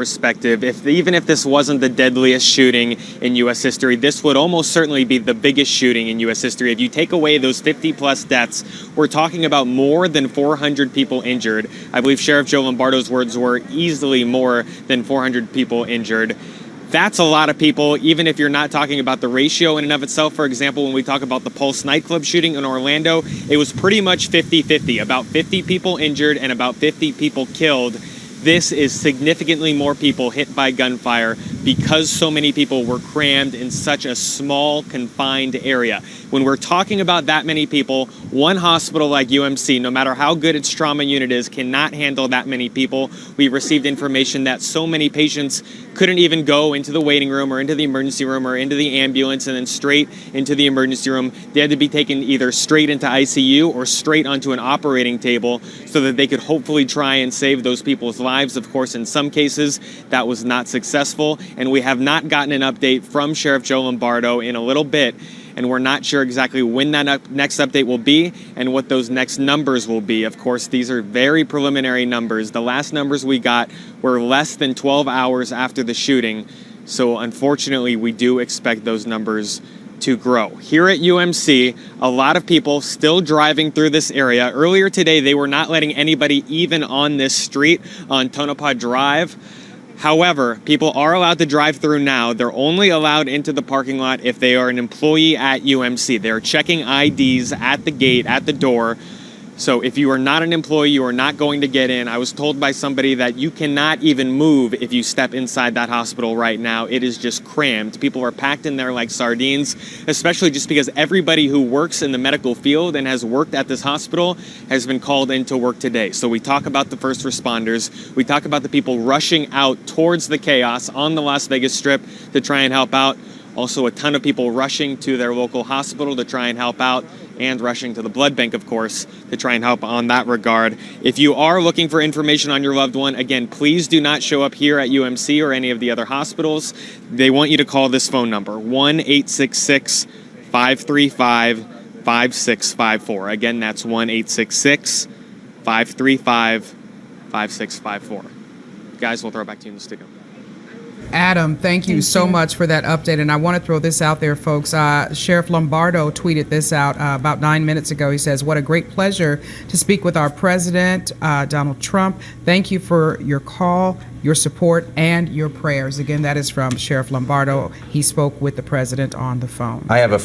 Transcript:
perspective, even if this wasn't the deadliest shooting in U.S. history, this would almost certainly be the biggest shooting in U.S. history. If you take away those 50-plus deaths, we're talking about more than 400 people injured. I believe Sheriff Joe Lombardo's words were easily more than 400 people injured. That's a lot of people, even if you're not talking about the ratio in and of itself. For example, when we talk about the Pulse nightclub shooting in Orlando, it was pretty much 50-50, about 50 people injured and about 50 people killed. This is significantly more people hit by gunfire because so many people were crammed in such a small, confined area. When we're talking about that many people, one hospital like UMC, no matter how good its trauma unit is, cannot handle that many people. We received information that so many patients couldn't even go into the waiting room or into the emergency room or into the ambulance and then straight into the emergency room. They had to be taken either straight into ICU or straight onto an operating table so that they could hopefully try and save those people's lives. Of course, in some cases, that was not successful, and we have not gotten an update from Sheriff Joe Lombardo in a little bit, and we're not sure exactly when that next update will be and what those next numbers will be. Of course, these are very preliminary numbers. The last numbers we got were less than 12 hours after the shooting, so unfortunately, we do expect those numbers to grow. Here at UMC, a lot of people still driving through this area. Earlier today, they were not letting anybody even on this street on Tonopah Drive. However, people are allowed to drive through now. They're only allowed into the parking lot if they are an employee at UMC. They're checking IDs at the gate, at the door. So if you are not an employee, you are not going to get in. I was told by somebody that you cannot even move if you step inside that hospital right now. It is just crammed. People are packed in there like sardines, especially just because everybody who works in the medical field and has worked at this hospital has been called in to work today. So we talk about the first responders. We talk about the people rushing out towards the chaos on the Las Vegas Strip to try and help out. Also, a ton of people rushing to their local hospital to try and help out, and rushing to the blood bank, of course, to try and help on that regard. If you are looking for information on your loved one, again, please do not show up here at UMC or any of the other hospitals. They want you to call this phone number, 1-866-535-5654. Again, that's 1-866-535-5654. Guys, we'll throw it back to you in the studio. Adam, thank you so much for that update. And I want to throw this out there, folks. Sheriff Lombardo tweeted this out about 9 minutes ago. He says, "What a great pleasure to speak with our president, Donald Trump. Thank you for your call, your support, and your prayers." Again, that is from Sheriff Lombardo. He spoke with the president on the phone. I have a